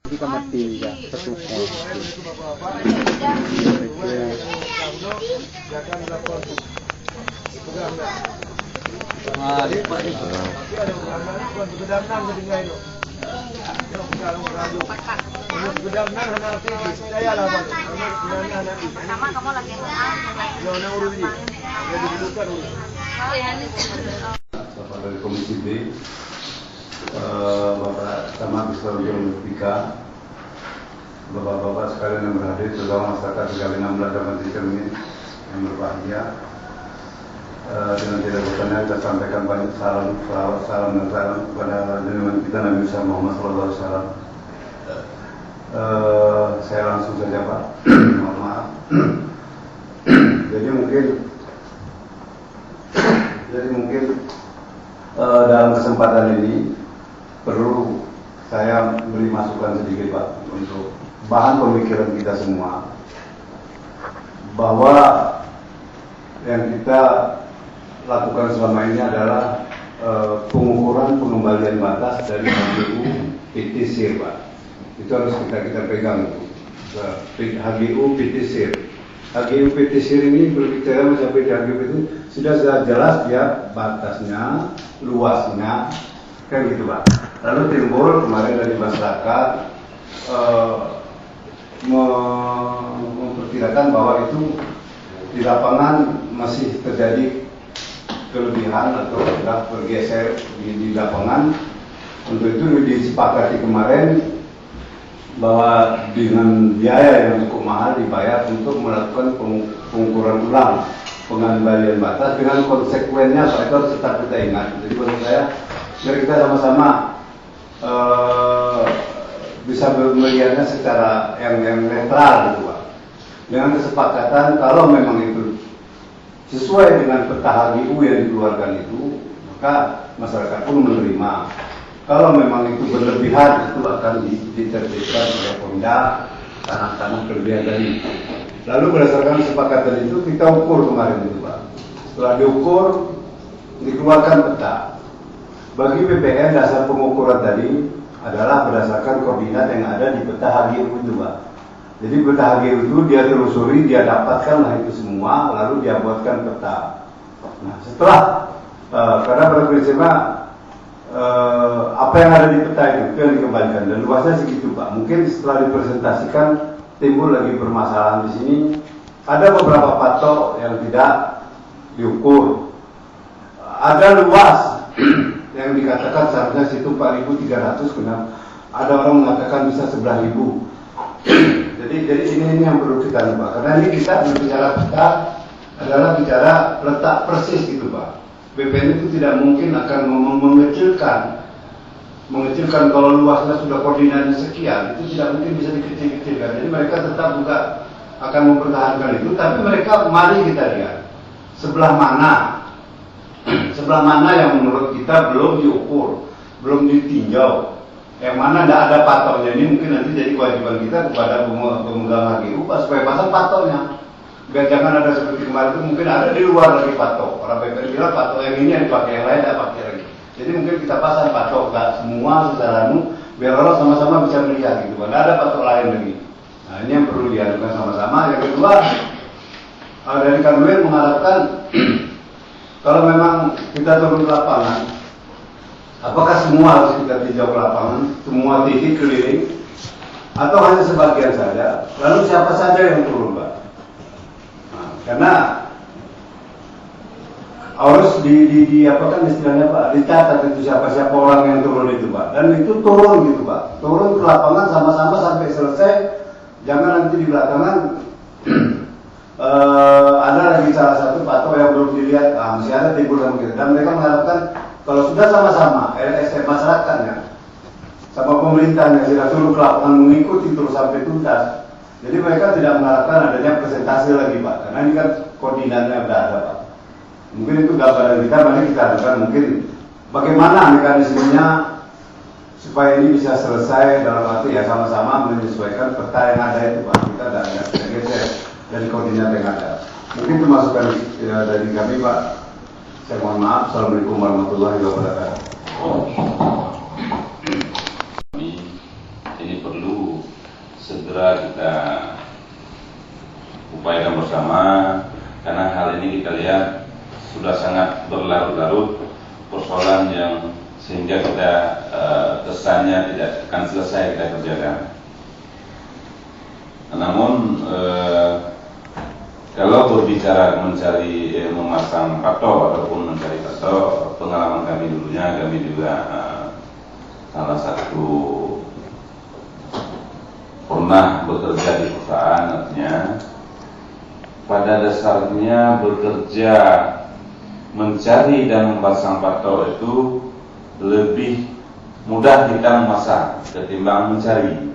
Jika mati ya tertukar. Pertama kamu lagi dari Komisi B, Bapak Camat Islam Pika, Bapak-bapak sekalian yang berhadir, terutama masyarakat Segala 16 dan Cermin yang berbahagia. Dengan tidak bertanya kita sampaikan banyak salam dan salam kepada junjungan kita Nabi Muhammad SAW. Saya langsung saja Pak, mohon maaf. Jadi mungkin dalam kesempatan ini perlu saya beri masukan sedikit Pak untuk bahan pemikiran kita semua, bahwa yang kita lakukan selama ini adalah pengukuran pengembalian batas dari HGU PTSIR Pak. Itu harus kita pegang itu. HGU PTSIR. HGU PTSIR ini berbicara mencapai HGU itu sudah jelas dia batasnya, luasnya, kan gitu Pak. Lalu timbul kemarin dari masyarakat memperkirakan bahwa itu di lapangan masih terjadi kelebihan atau sudah bergeser di lapangan. Untuk itu disepakati kemarin bahwa dengan biaya yang cukup mahal dibayar untuk melakukan pengukuran ulang pengembalian batas dengan konsekuensinya Pak, itu harus tetap kita ingat. Jadi menurut saya biar kita sama-sama bisa melihatnya secara yang netral gitu Pak. Dengan kesepakatan kalau memang itu sesuai dengan peta HGU yang dikeluarkan itu, maka masyarakat pun menerima. Kalau memang itu berlebihan, itu akan diterbitkan oleh Pemda tanah-tanah kelebihan tadi. Lalu berdasarkan kesepakatan itu kita ukur kemarin itu Pak. Setelah diukur, dikeluarkan peta. Bagi BPN dasar pengukuran tadi adalah berdasarkan koordinat yang ada di peta HGU itu Pak. Jadi peta HGU itu dia telusuri, dia dapatkanlah itu semua, lalu dia buatkan peta. Nah setelah, karena pada prinsipnya apa yang ada di peta itu yang dikembalikan dan luasnya segitu Pak. Mungkin setelah dipresentasikan timbul lagi permasalahan di sini. Ada beberapa patok yang tidak diukur. Ada luas yang dikatakan seharusnya situ 4.300, kenapa ada orang mengatakan bisa 11.000. Jadi ini yang perlu kita lupa. Karena ini kita berbicara peta adalah bicara letak persis gitu Pak. BPN itu tidak mungkin akan mengecilkan kalau luasnya sudah koordinatnya sekian, itu tidak mungkin bisa dikecil-kecilkan. Jadi mereka tetap juga akan mempertahankan itu, tapi mereka mari kita lihat sebelah mana yang menurut kita belum diukur, belum ditinjau, yang mana tidak ada patoknya. Ini mungkin nanti jadi kewajiban kita kepada pemegang HGU supaya pasang patoknya. Biar jangan ada seperti kemarin itu mungkin ada di luar lagi patok. Orang BPN bilang patok yang ini yang dipakai, yang lain tidak pakai lagi. Jadi mungkin kita pasang patok nggak semua secara biar orang sama-sama bisa melihat gitu. Tidak ada patok lain lagi. Nah ini yang perlu diadukan sama-sama. Yang kedua, dari Kanwil mengharapkan kalau memang kita turun ke lapangan, apakah semua harus kita tinjau ke lapangan, semua titik keliling, atau hanya sebagian saja? Lalu siapa saja yang turun Pak? Nah, karena harus apa kan istilahnya Pak, dicatat itu siapa orang yang turun itu Pak. Dan itu turun gitu Pak, turun ke lapangan sama-sama sampai selesai. Jangan nanti di belakangan ada lagi salah satu patok yang belum dilihat, masih ada timbul sama kita. Dan mereka mengharapkan kalau sudah sama-sama LSM masyarakatnya sama pemerintahnya tidak turun ke lapangan mengikuti terus sampai tuntas. Jadi mereka tidak mengharapkan adanya presentasi lagi Pak, karena ini kan koordinatnya sudah ada Pak. Mungkin itu gambaran kita, mari kita lakukan mungkin bagaimana mekanismenya supaya ini bisa selesai dalam arti ya sama-sama menyesuaikan peta yang ada itu Pak. Kita tidak geser dari koordinat yang ada. Mungkin itu masukan dari kami Pak. Saya mohon maaf. Assalamualaikum warahmatullahi wabarakatuh. Ini perlu segera kita upayakan bersama, karena hal ini kita lihat sudah sangat berlarut-larut persoalan yang sehingga kita kesannya tidak akan selesai kita kerjakan. Namun kalau berbicara mencari memasang patok ataupun mencari patok, pengalaman kami dulunya, kami juga salah satu pernah bekerja di perusahaan, artinya pada dasarnya bekerja mencari dan memasang patok itu lebih mudah kita memasang ketimbang mencari,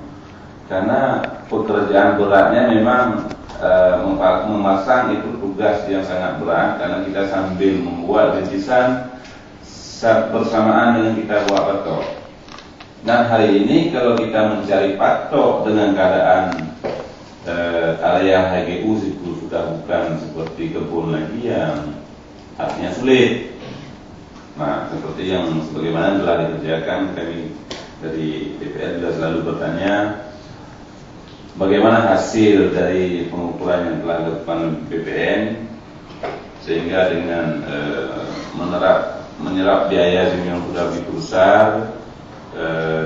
karena pekerjaan beratnya memang memasang itu tugas yang sangat berat, karena kita sambil membuat rintisan bersamaan dengan kita buat patok. Dan hari ini kalau kita mencari patok dengan keadaan area HGU itu sudah bukan seperti kebun lagi yang artinya sulit. Nah, seperti yang sebagaimana telah dikerjakan, kami dari DPR juga selalu bertanya bagaimana hasil dari pengukuran yang telah dilakukan BPN, sehingga dengan menyerap biaya yang sudah begitu besar,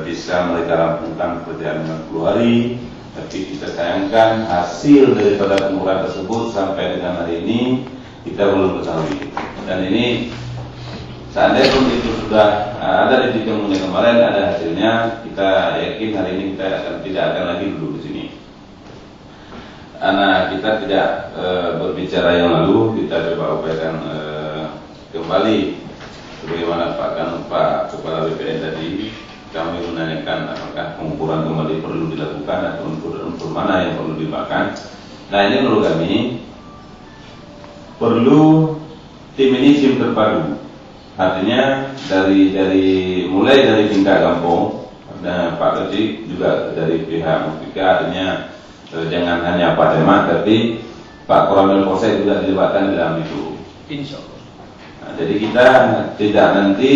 bisa mereka rampungkan pekerjaan 50 hari. Tapi kita sayangkan hasil daripada pengukuran tersebut sampai dengan hari ini kita belum ketahui. Dan ini seandainya pun itu sudah ada di pertemuan kemarin, ada hasilnya, kita yakin hari ini kita tidak akan lagi duduk di sini. Karena kita tidak berbicara yang lalu, kita coba upayakan kembali sebagaimana Pak Kepala BPN tadi, kami menanyakan apakah pengukuran kembali perlu dilakukan atau unsur mana yang perlu dilakukan. Nah, ini menurut kami perlu tim ini tim terpadu. Artinya mulai dari tingkat kampung dan Pak Kecik juga dari pihak Mustika, artinya jangan hanya Pak Camat, tapi Pak Koramil Polsek juga dilibatkan dalam itu. Insya Allah. Nah, jadi kita tidak nanti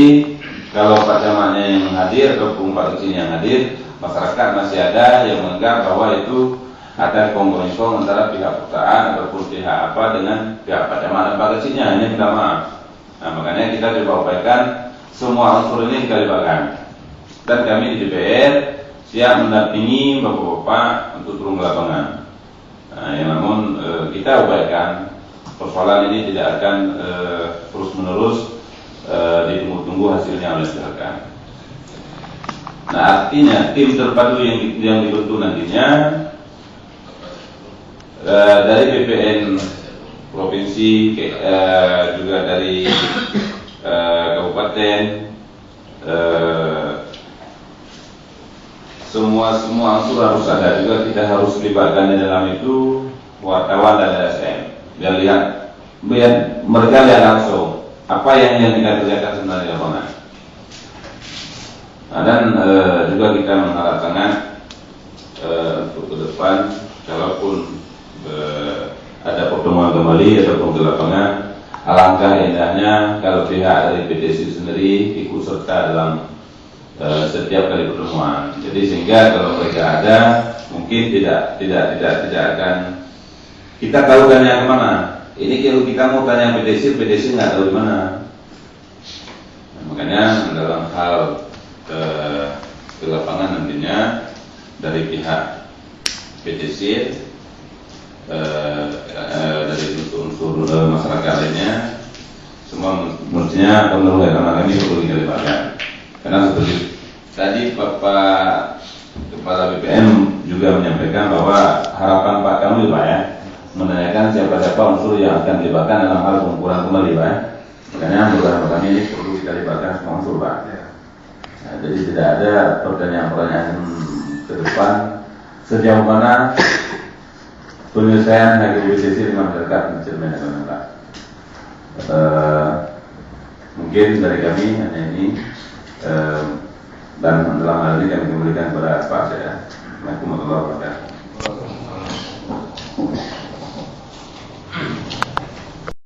kalau Pak Camatnya yang hadir ataupun Pak Kecik yang hadir, masyarakat masih ada yang menganggap bahwa itu ada kongkong antara pihak perusahaan ataupun pihak apa dengan pihak Pak Camat dan Pak Keciknya, hanya minta maaf. Nah, makanya kita coba upayakan semua unsur ini kita libatkan. Dan kami di DPR siap mendampingi bapak-bapak untuk turun ke lapangan. Nah, namun kita upayakan persoalan ini tidak akan terus-menerus ditunggu-tunggu hasilnya oleh masyarakat. Nah, artinya tim terpadu yang dibentuk nantinya dari BPN provinsi, juga dari kabupaten, semua unsur harus ada, juga kita harus libatkan di dalam itu wartawan dan LSM. Biar mereka lihat langsung apa yang kita kerjakan sebenarnya di lapangan. Nah, dan juga kita mengharap sangat untuk ke depan, kalaupun ada pertemuan kembali ataupun ke lapangan, alangkah indahnya kalau pihak dari PTC sendiri ikut serta dalam setiap kali pertemuan. Jadi sehingga kalau mereka ada, mungkin tidak akan kita tahu tanya kemana. Ini kalau kita mau tanya PTC nggak tahu di mana. Nah, makanya dalam hal ke lapangan nantinya dari pihak PTC, dari unsur masyarakat lainnya, semua mestinya menurut kami perlu dilibatkan. Karena seperti tadi Bapak Kepala BPN juga menyampaikan bahwa harapan Pak kami Pak ya, menanyakan siapa-siapa unsur yang akan dilibatkan dalam hal pengukuran kembali Pak. Makanya menurut kami ini perlu kita libatkan semua unsur Pak. Nah, jadi tidak ada pertanyaan-pertanyaan ke depan sejauh mana penyelesaian HGBTC dengan masyarakat mencermin dengan Pak. Mungkin dari kami hanya ini, dan dalam hal ini kami memberikan kepada Pak saya. Assalamualaikum warahmatullahi wabarakatuh.